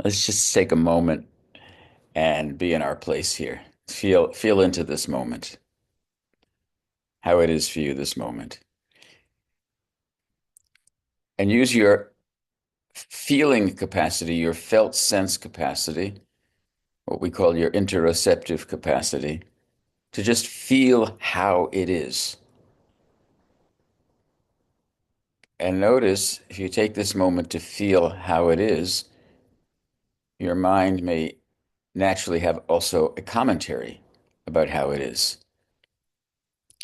Let's just take a moment and be in our place here. Feel into this moment, how it is for you this moment. And use your feeling capacity, your felt sense capacity, what we call your interoceptive capacity, to just feel how it is. And notice if you take this moment to feel how it is, your mind may naturally have also a commentary about how it is.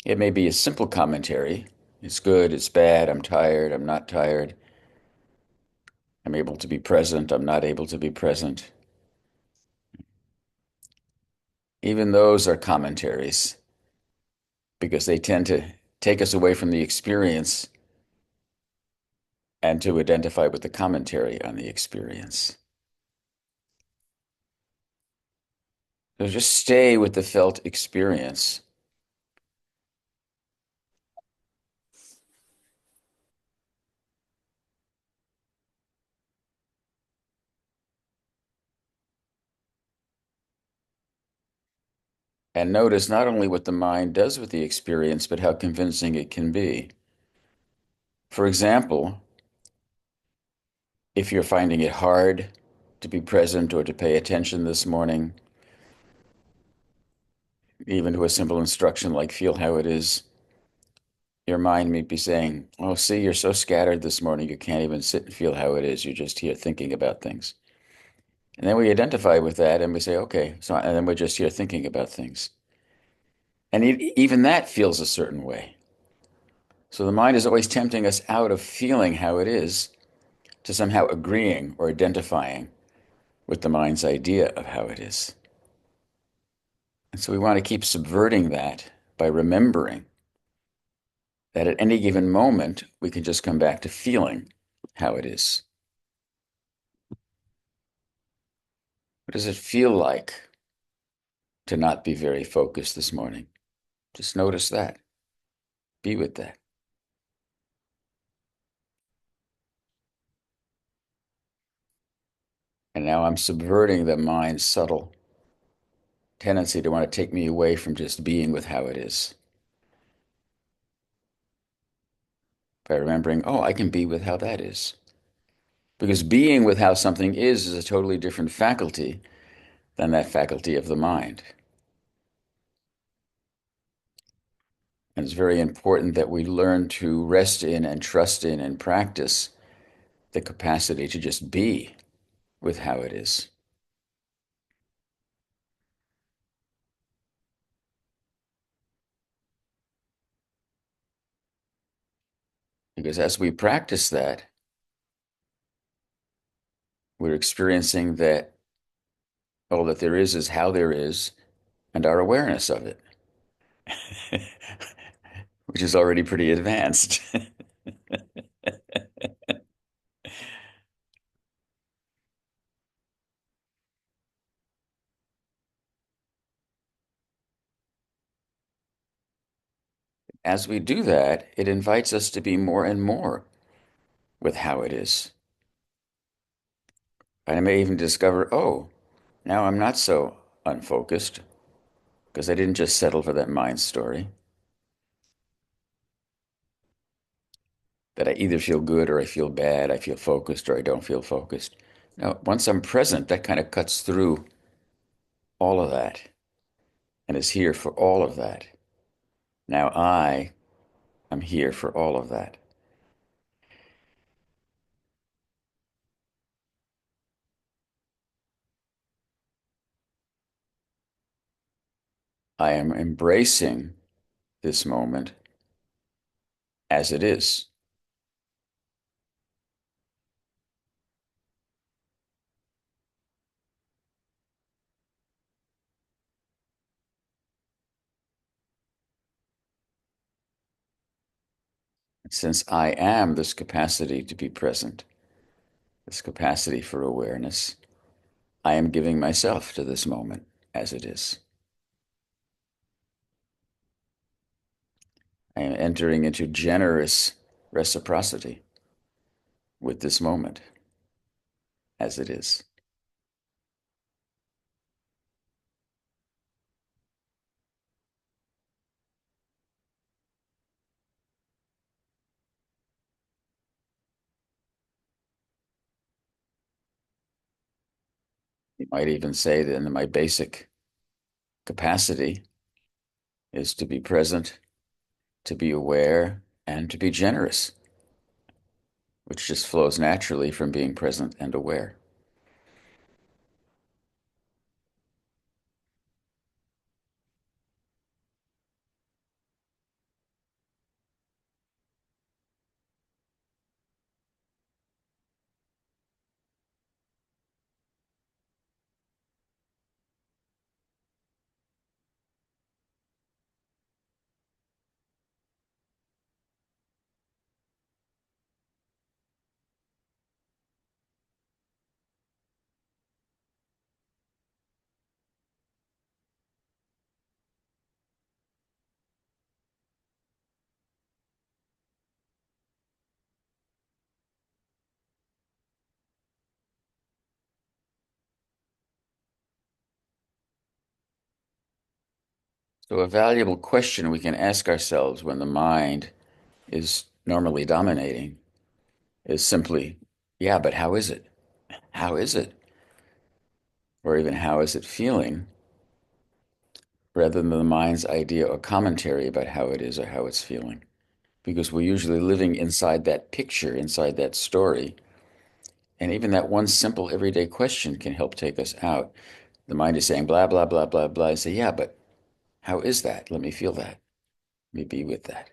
It may be a simple commentary. It's good, it's bad, I'm tired, I'm not tired, I'm able to be present, I'm not able to be present. Even those are commentaries because they tend to take us away from the experience and to identify with the commentary on the experience. So just stay with the felt experience. And notice not only what the mind does with the experience, but how convincing it can be. For example, if you're finding it hard to be present or to pay attention this morning, even to a simple instruction like feel how it is, your mind may be saying, oh, see, you're so scattered this morning, you can't even sit and feel how it is. You're just here thinking about things. And then we identify with that and we say, okay, so, and then we're just here thinking about things. And even that feels a certain way. So the mind is always tempting us out of feeling how it is to somehow agreeing or identifying with the mind's idea of how it is. And so we want to keep subverting that by remembering that at any given moment, we can just come back to feeling how it is. What does it feel like to not be very focused this morning? Just notice that. Be with that. And now I'm subverting the mind's subtle tendency to want to take me away from just being with how it is by remembering, oh, I can be with how that is. Because being with how something is a totally different faculty than that faculty of the mind. And it's very important that we learn to rest in and trust in and practice the capacity to just be with how it is. Because as we practice that, we're experiencing that all that there is how there is and our awareness of it, which is already pretty advanced. As we do that, it invites us to be more and more with how it is. I may even discover, oh, now I'm not so unfocused because I didn't just settle for that mind story, that I either feel good or I feel bad, I feel focused or I don't feel focused. No, once I'm present, that kind of cuts through all of that and is here for all of that. Now I am here for all of that. I am embracing this moment as it is. Since I am this capacity to be present, this capacity for awareness, I am giving myself to this moment as it is. I am entering into generous reciprocity with this moment. as it is. You might even say that my basic capacity is to be present, to be aware, and to be generous, which just flows naturally from being present and aware. So, a valuable question we can ask ourselves when the mind is normally dominating is simply, yeah, but how is it? How is it? Or even, how is it feeling? Rather than the mind's idea or commentary about how it is or how it's feeling. Because we're usually living inside that picture, inside that story. And even that one simple everyday question can help take us out. The mind is saying blah, blah, blah, blah, blah. I say, yeah, but how is that? Let me feel that. Let me be with that.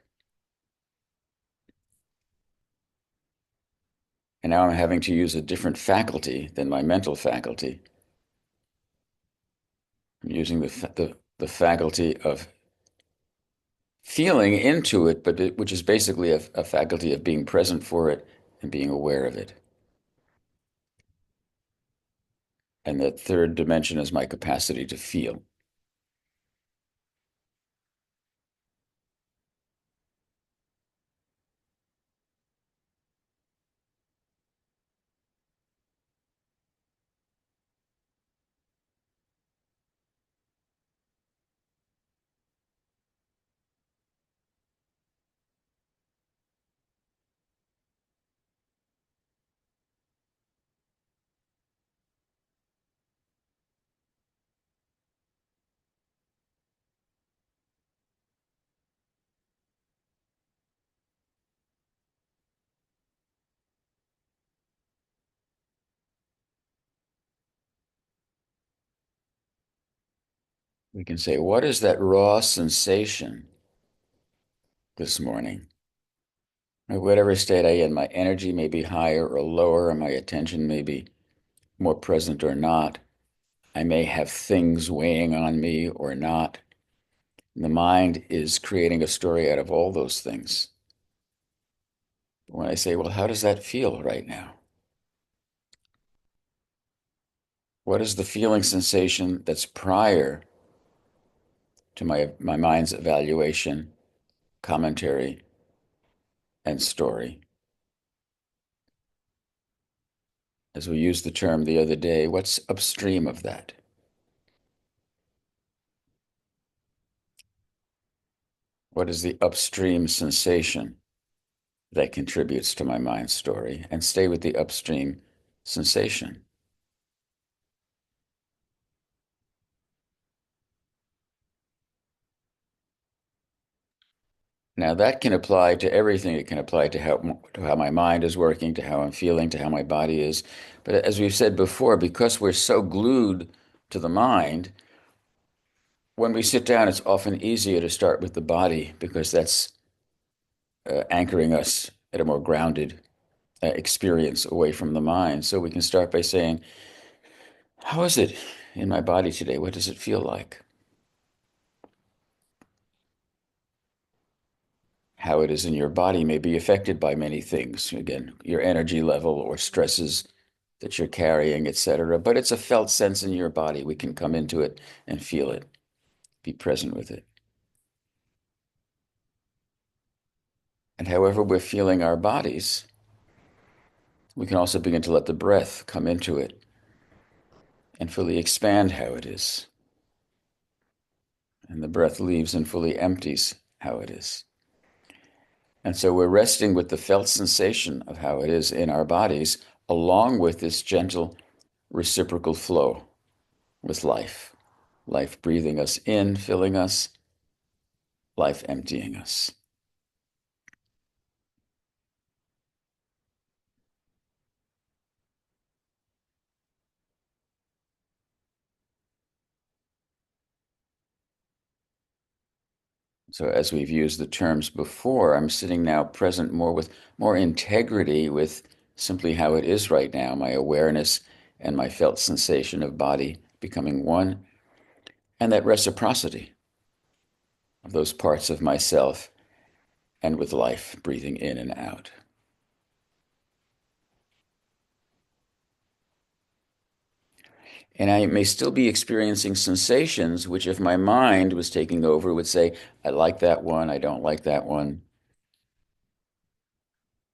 And now I'm having to use a different faculty than my mental faculty. I'm using the faculty of feeling into it, which is basically a faculty of being present for it and being aware of it. And that third dimension is my capacity to feel. We can say, what is that raw sensation this morning? Whatever state I am, my energy may be higher or lower, or my attention may be more present or not. I may have things weighing on me or not. The mind is creating a story out of all those things. When I say, well, how does that feel right now? What is the feeling sensation that's prior to my mind's evaluation, commentary, and story? As we used the term the other day, what's upstream of that? What is the upstream sensation that contributes to my mind story? And stay with the upstream sensation. Now that can apply to everything. It can apply to how my mind is working, to how I'm feeling, to how my body is. But as we've said before, because we're so glued to the mind, when we sit down, it's often easier to start with the body because that's anchoring us at a more grounded experience away from the mind. So we can start by saying, how is it in my body today? What does it feel like? How it is in your body may be affected by many things. Again, your energy level or stresses that you're carrying, etc. But it's a felt sense in your body. We can come into it and feel it, be present with it. And however we're feeling our bodies, We can also begin to let the breath come into it and fully expand how it is. And the breath leaves and fully empties how it is. And so we're resting with the felt sensation of how it is in our bodies, along with this gentle reciprocal flow with life. Life breathing us in, filling us, life emptying us. So as we've used the terms before, I'm sitting now present more with more integrity with simply how it is right now, my awareness and my felt sensation of body becoming one, and that reciprocity of those parts of myself and with life breathing in and out. And I may still be experiencing sensations, which if my mind was taking over, would say, I like that one, I don't like that one.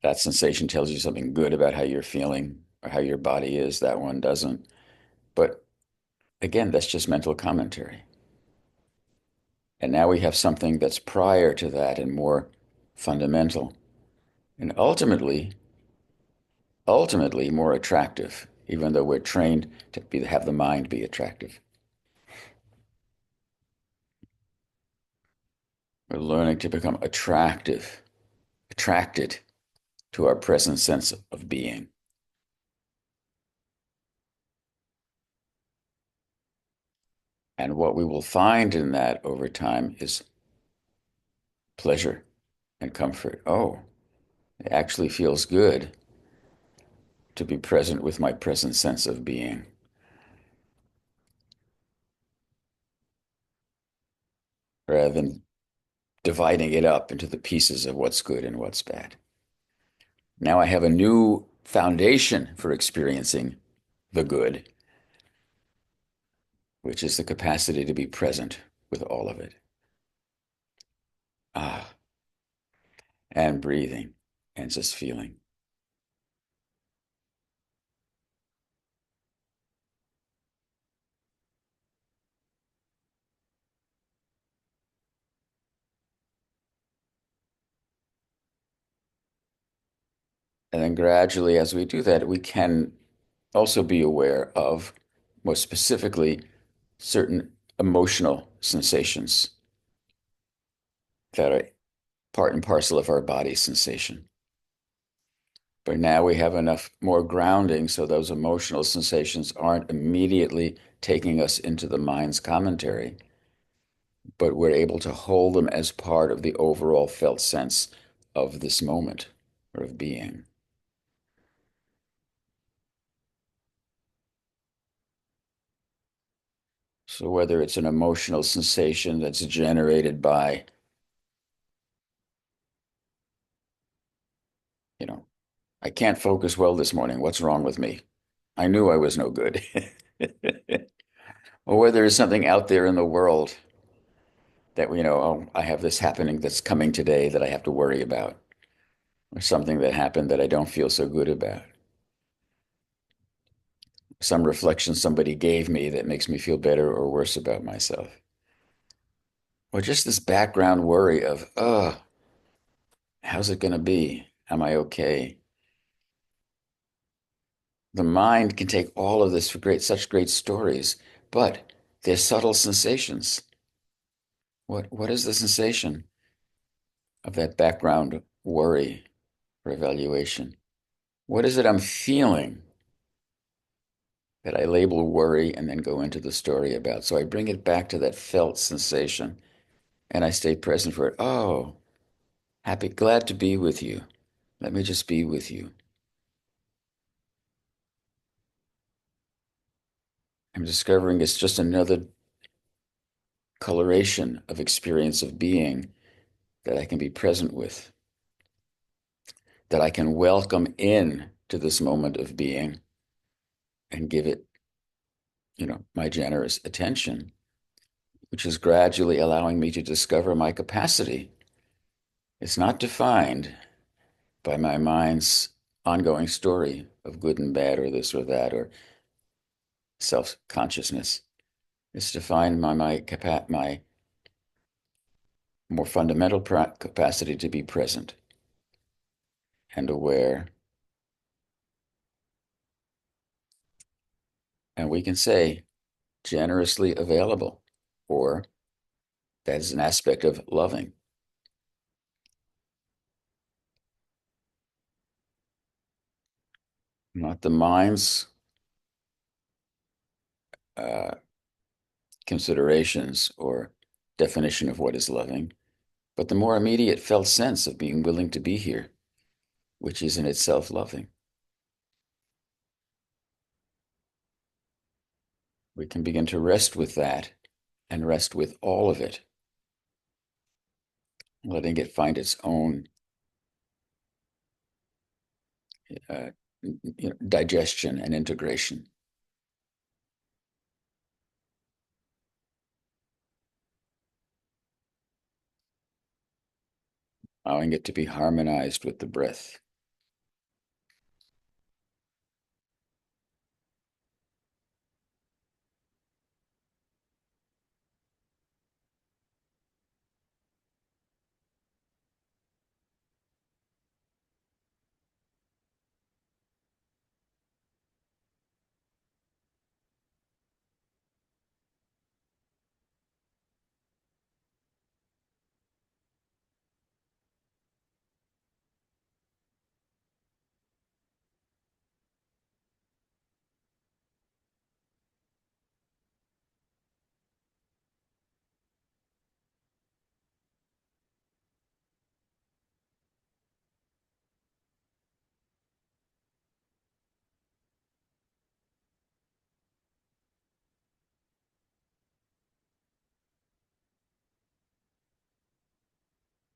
That sensation tells you something good about how you're feeling or how your body is. That one doesn't. But again, that's just mental commentary. And now we have something that's prior to that and more fundamental and ultimately more attractive, even though we're trained to have the mind be attractive. We're learning to become attracted to our present sense of being. And what we will find in that over time is pleasure and comfort. Oh, it actually feels good to be present with my present sense of being, rather than dividing it up into the pieces of what's good and what's bad. Now I have a new foundation for experiencing the good, which is the capacity to be present with all of it. Ah, and breathing and just feeling. And then gradually, as we do that, we can also be aware of, more specifically, certain emotional sensations that are part and parcel of our body sensation. But now we have enough more grounding so those emotional sensations aren't immediately taking us into the mind's commentary, but we're able to hold them as part of the overall felt sense of this moment or of being. So whether it's an emotional sensation that's generated by, you know, I can't focus well this morning. What's wrong with me? I knew I was no good. Or whether there's something out there in the world that, oh, I have this happening that's coming today that I have to worry about, or something that happened that I don't feel so good about, some reflection somebody gave me that makes me feel better or worse about myself, or just this background worry of, how's it going to be? Am I okay? The mind can take all of this for such great stories, but they're subtle sensations. What is the sensation of that background worry or evaluation? What is it I'm feeling that I label worry and then go into the story about? So I bring it back to that felt sensation and I stay present for it. Oh, happy, glad to be with you. Let me just be with you. I'm discovering it's just another coloration of experience of being that I can be present with, that I can welcome in to this moment of being and give it, my generous attention, which is gradually allowing me to discover my capacity. It's not defined by my mind's ongoing story of good and bad or this or that or self-consciousness. It's to find my more fundamental capacity to be present and aware. And we can say generously available, or that is an aspect of loving. Not the mind's uh, considerations or definition of what is loving, but the more immediate felt sense of being willing to be here, which is in itself loving. We can begin to rest with that and rest with all of it, letting it find its own uh, digestion and integration, allowing it to be harmonized with the breath.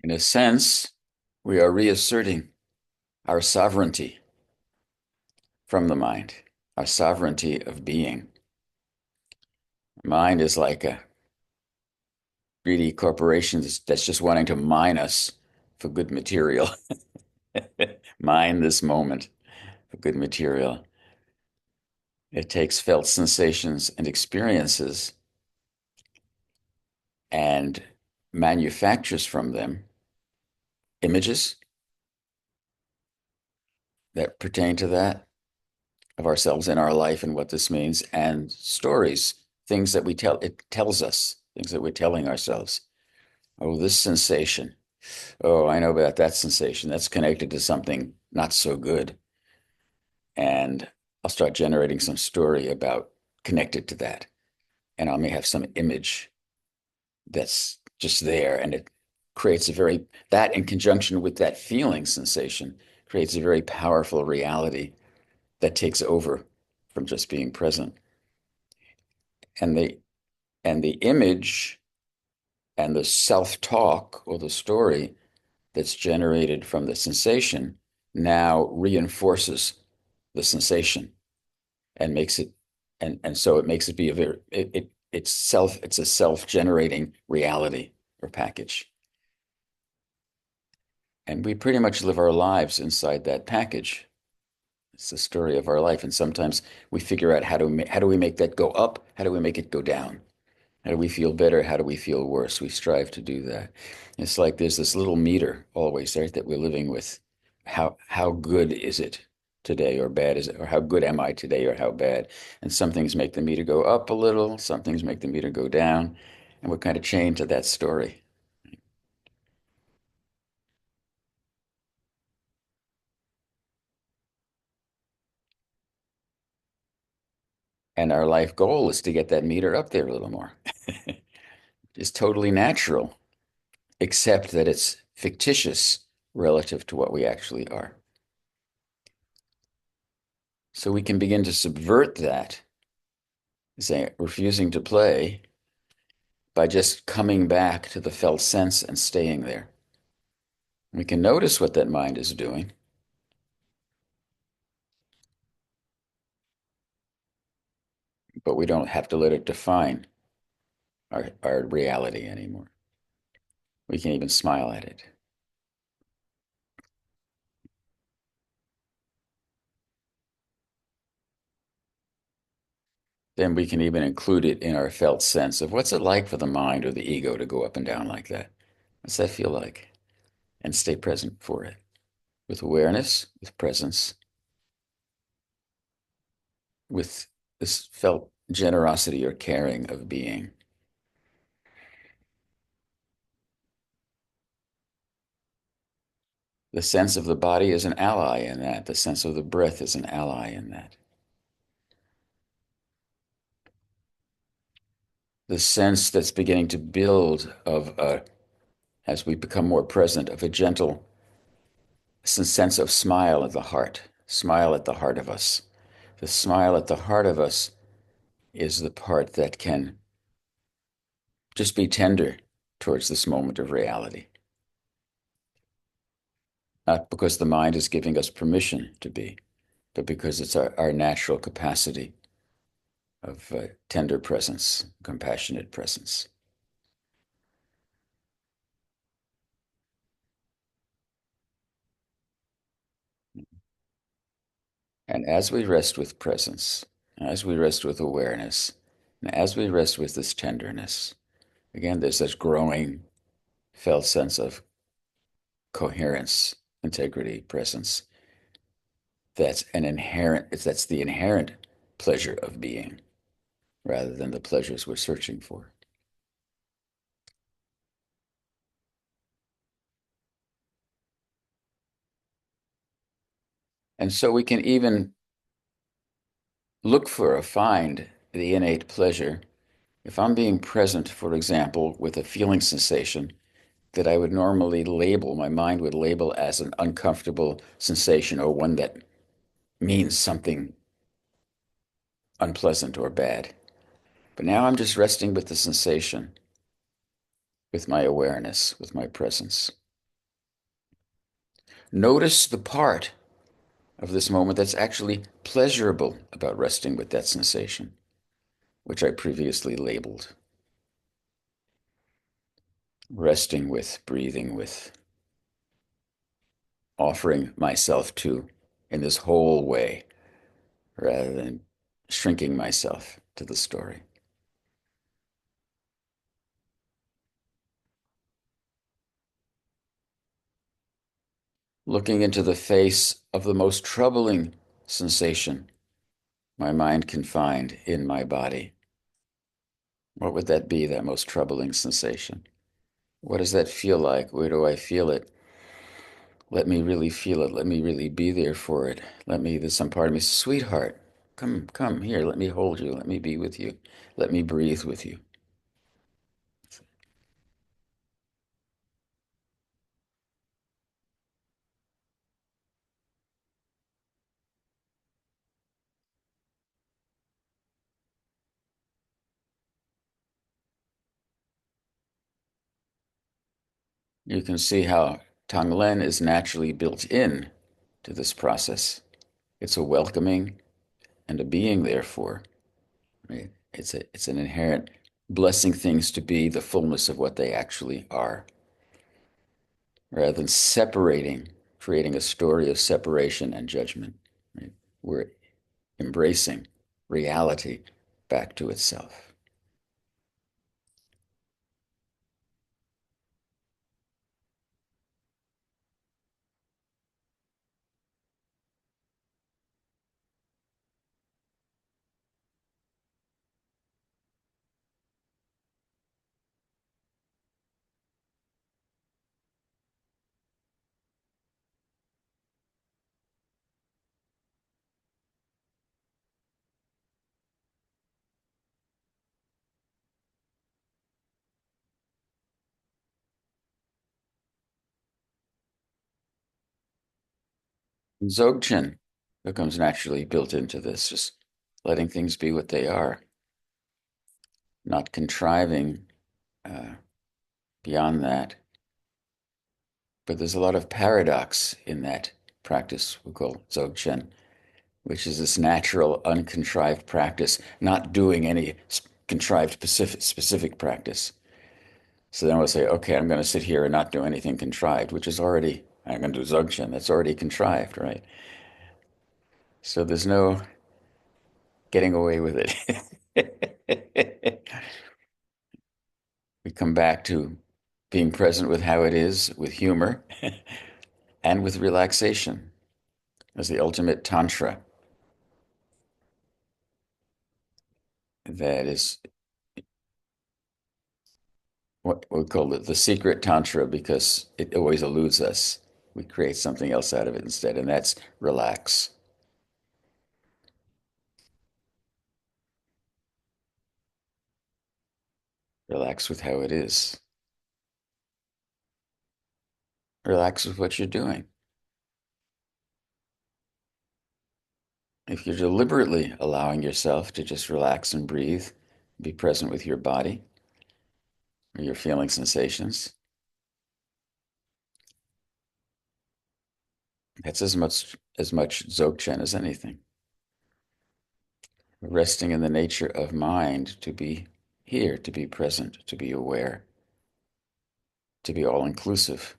In a sense, we are reasserting our sovereignty from the mind, our sovereignty of being. Mind is like a greedy corporation that's just wanting to mine us for good material. Mine this moment for good material. It takes felt sensations and experiences and manufactures from them images that pertain to that of ourselves in our life and what this means, and stories, things that we tell, it tells us, things that we're telling ourselves. Oh, this sensation. Oh, I know about that sensation. That's connected to something not so good. And I'll start generating some story about connected to that. And I may have some image that's just there. And it creates a very, that in conjunction with that feeling sensation, creates a very powerful reality that takes over from just being present. And the image and the self-talk or the story that's generated from the sensation now reinforces the sensation and makes it and so it makes it be a very it's a self-generating reality or package. And we pretty much live our lives inside that package. It's the story of our life. And sometimes we figure out how do we make that go up? How do we make it go down? How do we feel better? How do we feel worse? We strive to do that. It's like there's this little meter always, right, that we're living with. How good is it today or bad is it? Or how good am I today or how bad? And some things make the meter go up a little, some things make the meter go down. And we're kind of chained to that story. And our life goal is to get that meter up there a little more. It's totally natural, except that it's fictitious relative to what we actually are. So we can begin to subvert that, say, refusing to play by just coming back to the felt sense and staying there. We can notice what that mind is doing, but we don't have to let it define our reality anymore. We can even smile at it. then we can even include it in our felt sense of what's it like for the mind or the ego to go up and down like that. What's that feel like? And stay present for it with awareness, with presence, with this felt generosity or caring of being. The sense of the body is an ally in that. The sense of the breath is an ally in that. The sense that's beginning to build as we become more present, of a gentle sense of smile at the heart of us. The smile at the heart of us is the part that can just be tender towards this moment of reality. Not because the mind is giving us permission to be, but because it's our natural capacity of tender presence, compassionate presence. And as we rest with presence, as we rest with awareness, and as we rest with this tenderness, again, there's this growing felt sense of coherence, integrity, presence. That's the inherent pleasure of being rather than the pleasures we're searching for. And so we can even look for or find the innate pleasure. If I'm being present, for example, with a feeling sensation that I would normally label, my mind would label as an uncomfortable sensation or one that means something unpleasant or bad. But now I'm just resting with the sensation, with my awareness, with my presence. Notice the part of this moment that's actually pleasurable about resting with that sensation, which I previously labeled. Resting with, breathing with, offering myself to in this whole way rather than shrinking myself to the story. Looking into the face of the most troubling sensation my mind can find in my body. What would that be, that most troubling sensation? What does that feel like? Where do I feel it? Let me really feel it. Let me really be there for it. There's some part of me, sweetheart, come here. Let me hold you. Let me be with you. Let me breathe with you. You can see how Tonglen is naturally built in to this process. It's a welcoming and a being, therefore. Right? It's an inherent blessing things to be the fullness of what they actually are, rather than separating, creating a story of separation and judgment. Right? We're embracing reality back to itself. Dzogchen becomes naturally built into this, just letting things be what they are, not contriving uh, beyond that. But there's a lot of paradox in that practice we call Dzogchen, which is this natural, uncontrived practice, not doing any contrived specific practice. So then we'll say, okay, I'm going to sit here and not do anything contrived, which is already, I'm going to do Dzogchen, that's already contrived, right? So there's no getting away with it. We come back to being present with how it is, with humor, and with relaxation as the ultimate tantra. That is what we call it the secret tantra because it always eludes us. We create something else out of it instead, and that's relax. Relax with how it is. Relax with what you're doing. If you're deliberately allowing yourself to just relax and breathe, be present with your body or your feeling sensations, that's as much Dzogchen as anything. Resting in the nature of mind to be here, to be present, to be aware, to be all inclusive.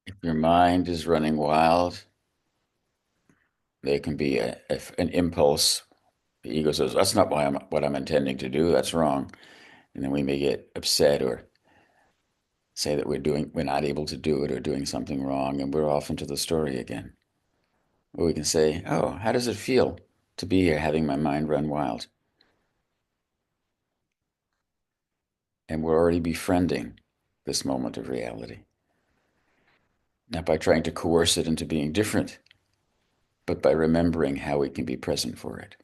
If your mind is running wild, there can be an impulse. The ego says, "That's not what I'm intending to do. That's wrong." And then we may get upset or say that we're not able to do it or doing something wrong, and we're off into the story again. Or we can say, "Oh, how does it feel to be here having my mind run wild?" And we're already befriending this moment of reality. Not by trying to coerce it into being different, but by remembering how we can be present for it.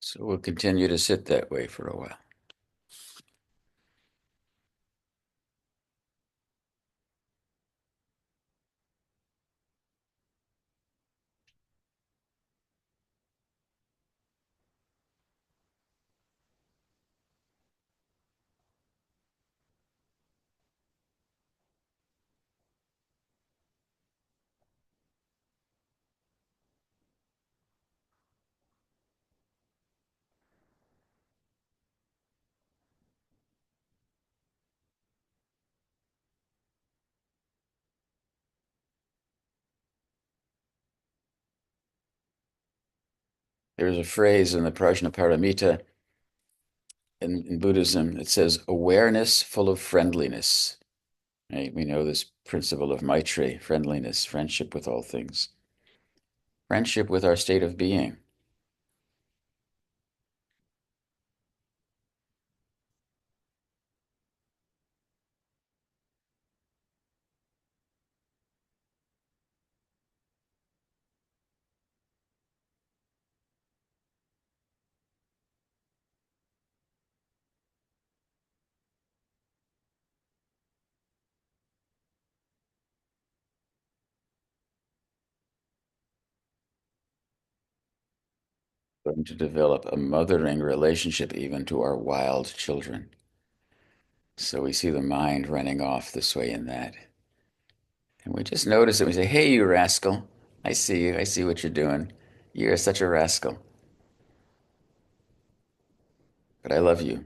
So we'll continue to sit that way for a while. There's a phrase in the Prajnaparamita in Buddhism that says awareness full of friendliness. Right? We know this principle of Maitri, friendliness, friendship with all things, friendship with our state of being. Going to develop a mothering relationship even to our wild children. So we see the mind running off this way and that. And we just notice it. We say, hey, you rascal. I see you. I see what you're doing. You're such a rascal, but I love you.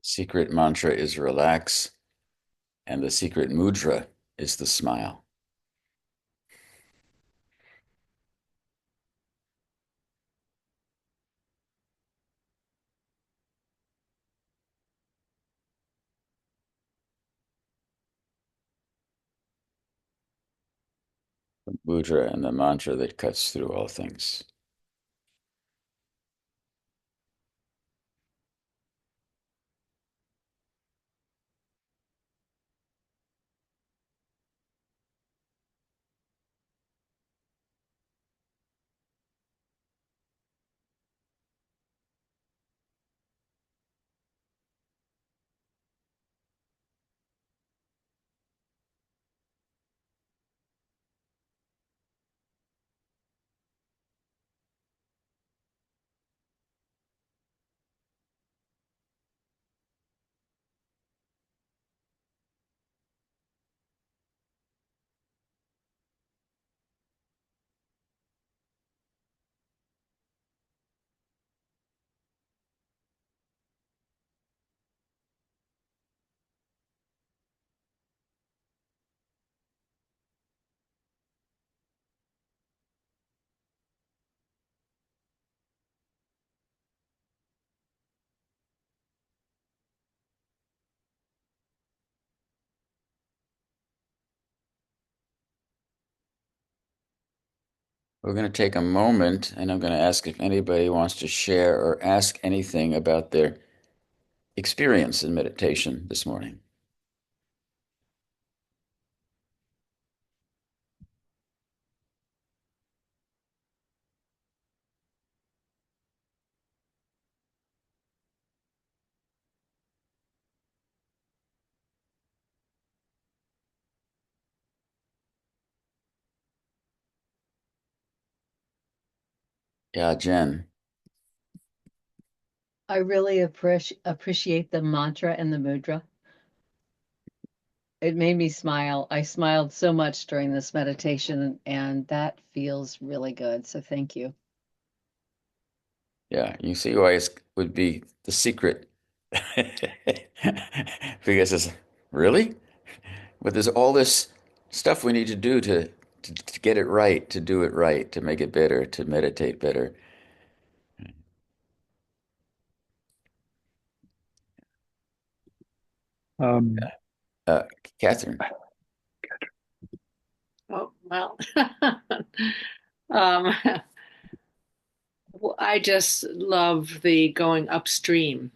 Secret mantra is relax, and the secret mudra is the smile. The mudra and the mantra that cuts through all things. We're going to take a moment and I'm going to ask if anybody wants to share or ask anything about their experience in meditation this morning. Yeah, Jen. I really appreciate the mantra and the mudra. It made me smile. I smiled so much during this meditation, and that feels really good. So thank you. Yeah, you see why it would be the secret. Because it's really, but there's all this stuff we need to do to get it right, to do it right, to make it better, to meditate better. Um, Uh, Catherine. Oh, well, um, well, I just love the going upstream.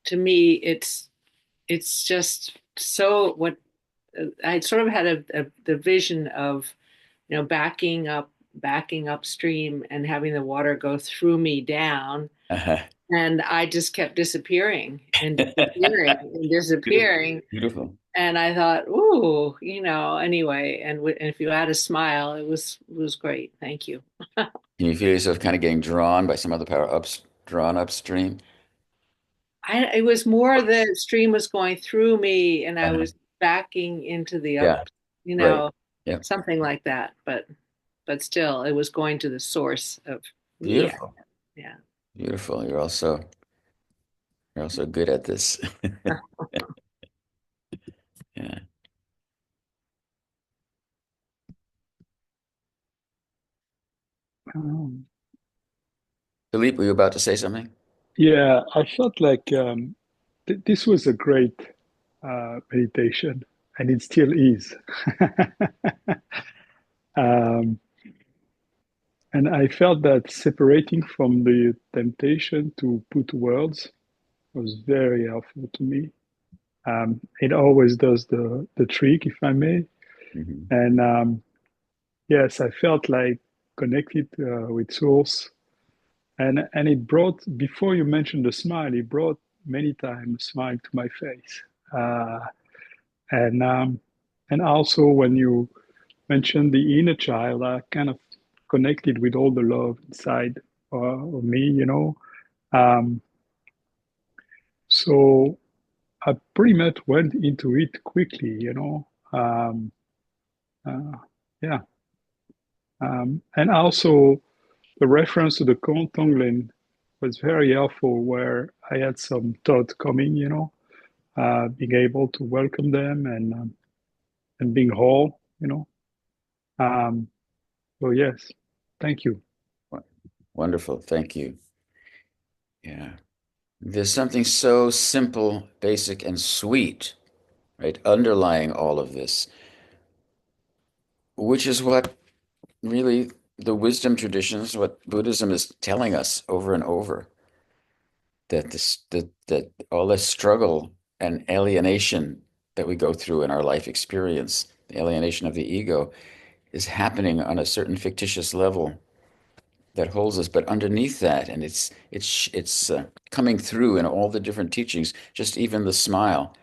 To me, it's just so what I sort of had the vision of, backing upstream and having the water go through me down, Uh-huh. and I just kept disappearing and disappearing and Beautiful. disappearing. Beautiful. And I thought, ooh, anyway, and if you add a smile, it was great. Thank you. Can you feel yourself kind of getting drawn by some other power drawn upstream? It was more the stream was going through me and I Uh-huh. was backing into the up, Yeah, you right. know, Yep. something like that. But still, it was going to the source of me. Beautiful. Yeah. Beautiful. You're also good at this. Yeah. um, Philippe, were you about to say something? yeah, I felt like th this was a great meditation, and it still is. um, and I felt that separating from the temptation to put words was very helpful to me. It always does the trick, if I may. Hmm. And yes, I felt like connected with Source. And it brought, before you mentioned the smile, it brought many times a smile to my face. Uh, and and also when you mentioned the inner child, I kind of connected with all the love inside of me, you know. Um, so I pretty much went into it quickly, you know. Uh, yeah. And also the reference to the Tonglen was very helpful where I had some thought coming, being able to welcome them and being whole. Um, so yes, thank you. Wonderful. Thank you. Yeah. There's something so simple, basic, and sweet, right, underlying all of this, which is what really the wisdom traditions, what Buddhism is telling us over and over, that all this struggle and alienation that we go through in our life experience, the alienation of the ego, is happening on a certain fictitious level that holds us. But underneath that, and it's coming through in all the different teachings, just even the smile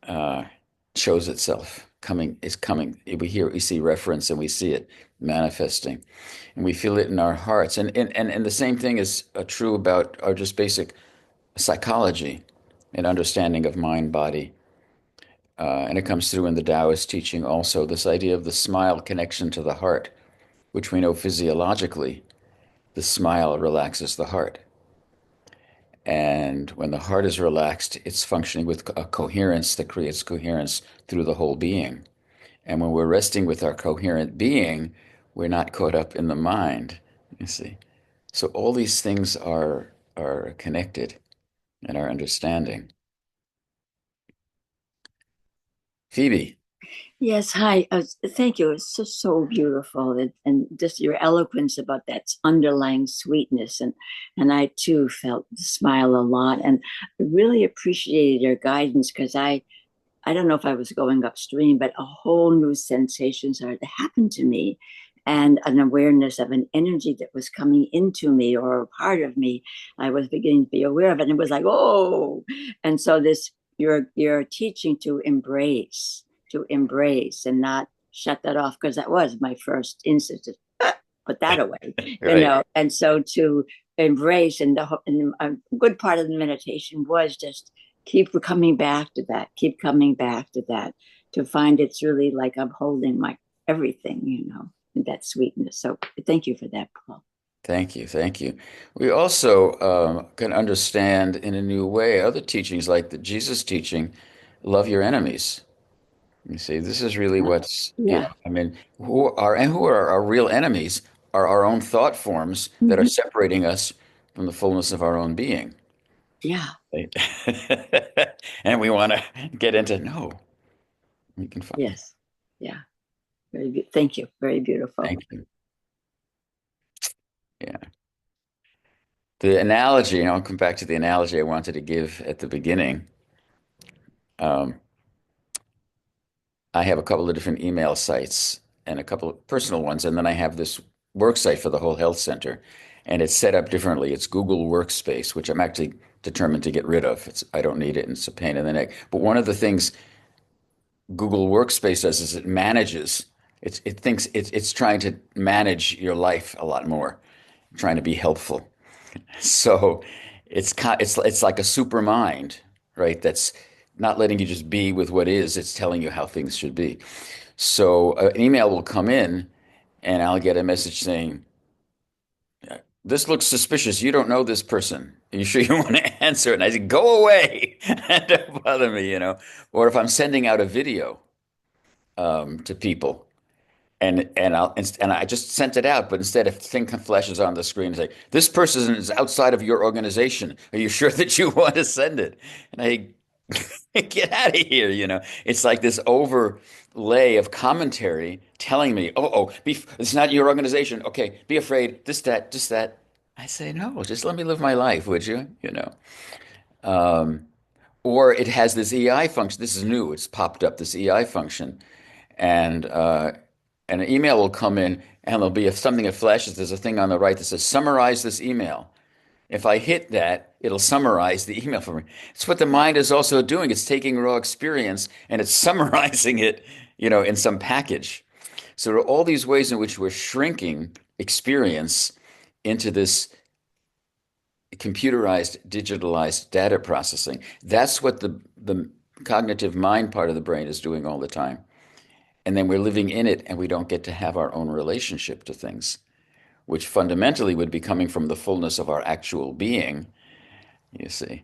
uh, shows itself coming is coming. We see reference and we see it manifesting, and we feel it in our hearts. And the same thing is true about our just basic psychology and understanding of mind body. And it comes through in the Taoist teaching also, this idea of the smile connection to the heart, which we know physiologically, the smile relaxes the heart. And when the heart is relaxed, it's functioning with a coherence that creates coherence through the whole being. And when we're resting with our coherent being, we're not caught up in the mind, you see. So all these things are connected in our understanding. Phoebe. Yes, hi. Thank you. It's so beautiful, and just your eloquence about that underlying sweetness, and I too felt the smile a lot, and I really appreciated your guidance because I don't know if I was going upstream, but a whole new sensation started to happen to me, and an awareness of an energy that was coming into me or a part of me. I was beginning to be aware of it, and it was like, oh, and so this you're teaching to embrace and not shut that off because that was my first instinct to put that away, Right. and so to embrace and a good part of the meditation was just keep coming back to that, keep coming back to that, to find it's really like I'm holding my everything, and that sweetness. So thank you for that, Paul. Thank you. Thank you. We also can understand in a new way other teachings like the Jesus teaching, love your enemies. You see, this is really Yeah. I mean, who are our real enemies are our own thought forms that are Mhm. separating us from the fullness of our own being. Yeah. Right? And we want to get into, no, we can find. Yes. Yeah. Very good. Thank you. Very beautiful. Thank you. Yeah. The analogy, and I'll come back to the analogy I wanted to give at the beginning. Um, I have a couple of different email sites and a couple of personal ones, and then I have this work site for the whole health center, and it's set up differently. It's Google Workspace, which I'm actually determined to get rid of. I don't need it, and it's a pain in the neck. But one of the things Google Workspace does is it manages. It thinks it's trying to manage your life a lot more, trying to be helpful. So it's like a super mind, right? That's not letting you just be with what is. It's telling you how things should be. So an email will come in, and I'll get a message saying, "This looks suspicious. You don't know this person. Are you sure you want to answer it?" And I say, "Go away. Don't bother me." Or if I'm sending out a video to people, and I just sent it out, but instead a thing flashes on the screen, it's like, "This person is outside of your organization. Are you sure that you want to send it?" And I get out of here. It's like this overlay of commentary telling me, it's not your organization. Okay, be afraid. This, that, just that. I say, no, just let me live my life, would you? Um, or it has this EI function. This is new. It's popped up, this EI function. And and an email will come in and there'll be something that flashes. There's a thing on the right that says, summarize this email. If I hit that, it'll summarize the email for me. It's what the mind is also doing. It's taking raw experience and it's summarizing it, in some package. So there are all these ways in which we're shrinking experience into this computerized, digitalized data processing. That's what the cognitive mind part of the brain is doing all the time. And then we're living in it and we don't get to have our own relationship to things. which fundamentally would be coming from the fullness of our actual being, you see.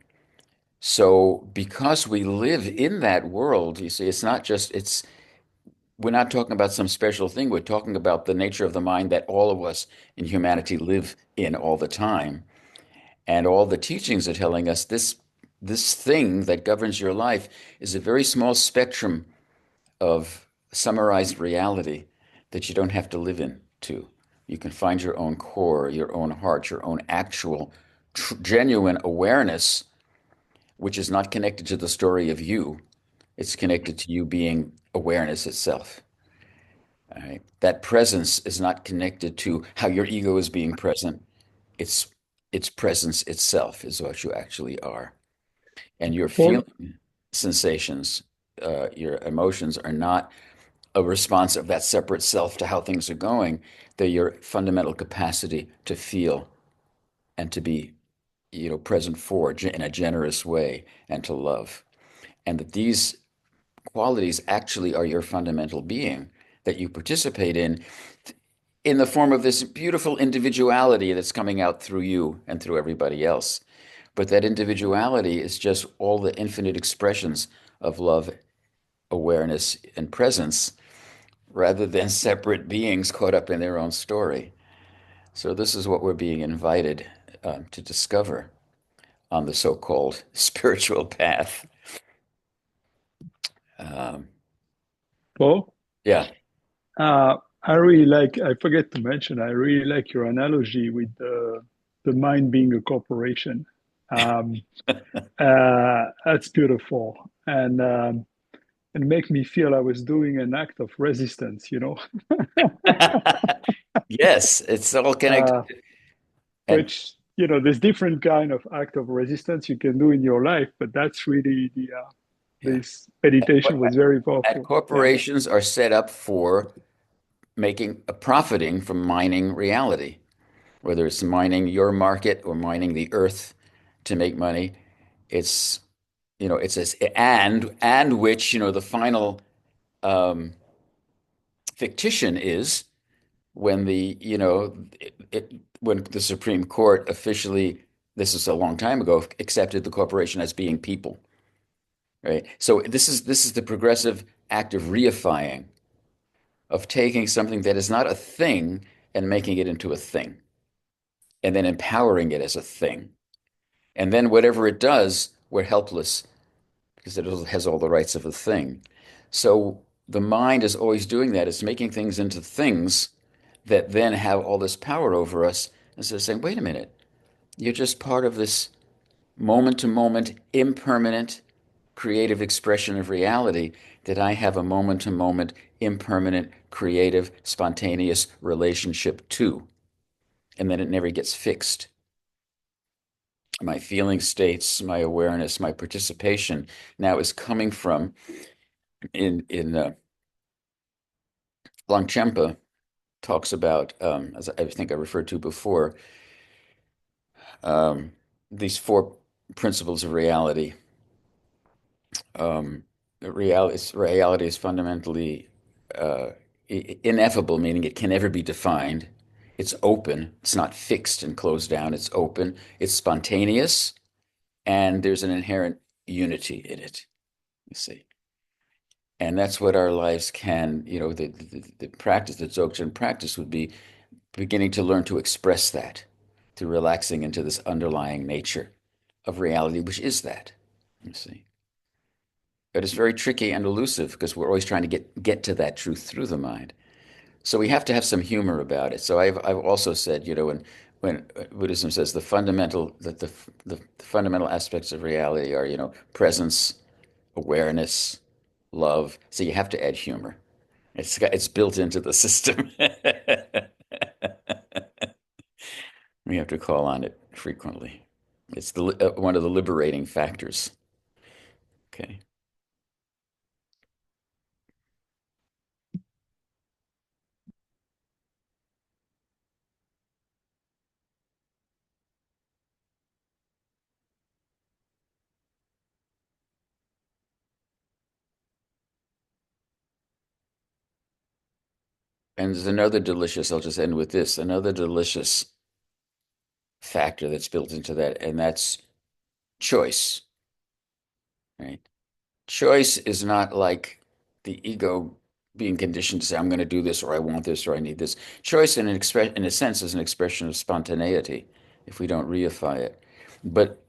So because we live in that world, you see, it's not just, it's, we're not talking about some special thing. We're talking about the nature of the mind that all of us in humanity live in all the time. And all the teachings are telling us this thing that governs your life is a very small spectrum of summarized reality that you don't have to live into. You can find your own core, your own heart, your own actual, genuine awareness, which is not connected to the story of you. It's connected to you being awareness itself. All right. That presence is not connected to how your ego is being present. It's its presence itself is what you actually are. And your Paul, feeling sensations, your emotions are not a response of that separate self to how things are going. They're your fundamental capacity to feel and to be, present for in a generous way and to love. And that these qualities actually are your fundamental being that you participate in the form of this beautiful individuality that's coming out through you and through everybody else. But that individuality is just all the infinite expressions of love, awareness, and presence rather than separate beings caught up in their own story. So, this is what we're being invited to discover on the so called spiritual path. Um, Paul, yeah. I really like, I forget to mention, I really like your analogy with the mind being a corporation. Um, that's beautiful. And make me feel I was doing an act of resistance, you know, Yes, it's all connected. uh, And which, you know, there's different kind of act of resistance you can do in your life, but that's really yeah. this meditation was very And powerful. Yeah. corporations are set up for making profiting from mining reality, whether it's mining your market or mining the earth to make money. It's it's and which the final um, fictition is when when the Supreme Court officially, this is a long time ago, accepted the corporation as being people, right? So this is the progressive act of reifying, of taking something that is not a thing and making it into a thing, and then empowering it as a thing. And then whatever it does, we're helpless because it has all the rights of a thing. So the mind is always doing that. It's making things into things that then have all this power over us instead of saying, wait a minute, you're just part of this moment to moment, impermanent, creative expression of reality that I have a moment to moment, impermanent, creative, spontaneous relationship to. And then it never gets fixed. My feeling states, my awareness, my participation now is coming from in Longchenpa talks about, as I think I referred to before, um, these four principles of reality. Reality is fundamentally uh, ineffable, meaning it can never be defined. It's open. It's not fixed and closed down. It's open. It's spontaneous, and there's an inherent unity in it. You see, and that's what our lives can. The practice, the Dzogchen practice, would be beginning to learn to express that, to relaxing into this underlying nature of reality, which is that. You see. But it's very tricky and elusive because we're always trying to get to that truth through the mind. So we have to have some humor about it. So I've also said, when Buddhism says the fundamental aspects of reality are, presence, awareness, love. So you have to add humor. It's built into the system. We have to call on it frequently. It's one of the liberating factors. Okay. And there's another delicious, I'll just end with this, another delicious factor that's built into that, and that's choice, right? Choice is not like the ego being conditioned to say, I'm going to do this, or I want this, or I need this. Choice, in a sense, is an expression of spontaneity if we don't reify it. But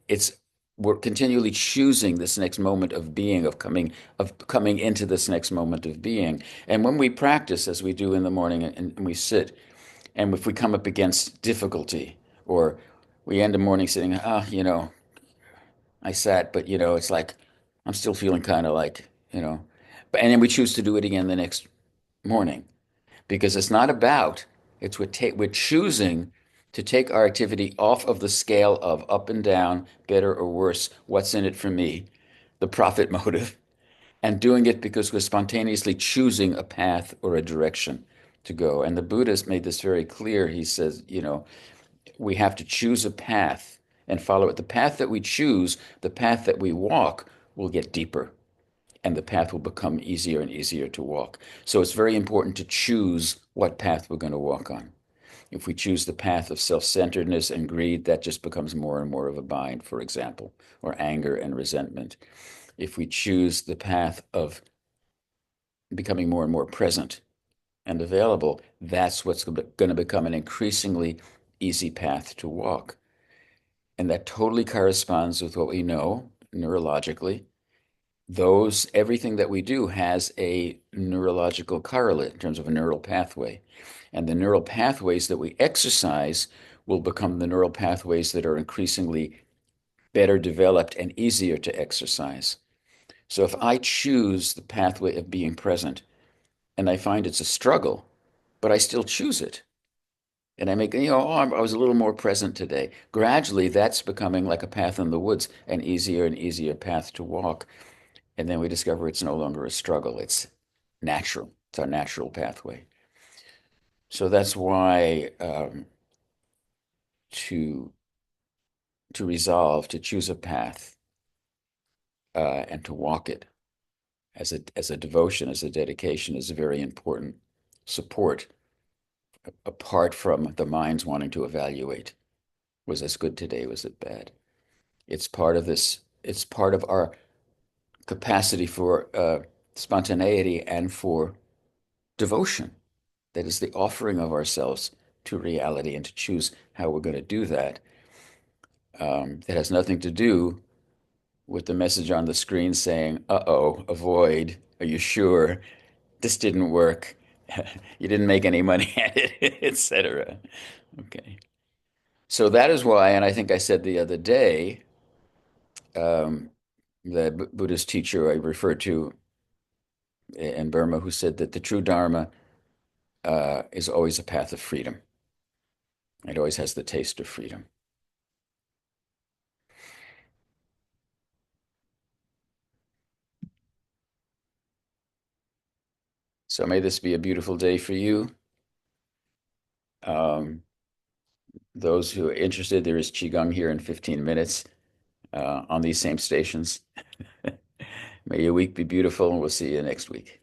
we're continually choosing this next moment of being, of coming into this next moment of being. And when we practice, as we do in the morning, and we sit, and if we come up against difficulty, or we end the morning sitting, I sat, but it's like I'm still feeling kind of like, but and then we choose to do it again the next morning because it's not about, we're choosing to take our activity off of the scale of up and down, better or worse, what's in it for me, the profit motive, and doing it because we're spontaneously choosing a path or a direction to go. And the Buddha's made this very clear. He says, we have to choose a path and follow it. The path that we choose, the path that we walk, will get deeper and the path will become easier and easier to walk. So it's very important to choose what path we're going to walk on. If we choose the path of self-centeredness and greed, that just becomes more and more of a bind, for example, or anger and resentment. If we choose the path of becoming more and more present and available, that's what's going to become an increasingly easy path to walk. And that totally corresponds with what we know neurologically. Everything that we do has a neurological correlate in terms of a neural pathway. And the neural pathways that we exercise will become the neural pathways that are increasingly better developed and easier to exercise. So if I choose the pathway of being present and I find it's a struggle, but I still choose it, and I make, I was a little more present today. Gradually, that's becoming like a path in the woods, an easier and easier path to walk. And then we discover it's no longer a struggle. It's natural. It's our natural pathway. So that's why to resolve, to choose a path and to walk it as a devotion, as a dedication, is a very important support, apart from the mind's wanting to evaluate. Was this good today? Was it bad? It's part of this. It's part of our capacity for spontaneity and for devotion. That is the offering of ourselves to reality and to choose how we're going to do that. That has nothing to do with the message on the screen saying, uh-oh, avoid, are you sure? This didn't work. You didn't make any money at it, etc. Okay. So that is why, and I think I said the other day, the Buddhist teacher I referred to in Burma who said that the true Dharma is always a path of freedom. It always has the taste of freedom. So may this be a beautiful day for you. Those who are interested, there is Qigong here in 15 minutes on these same stations. May your week be beautiful, and we'll see you next week.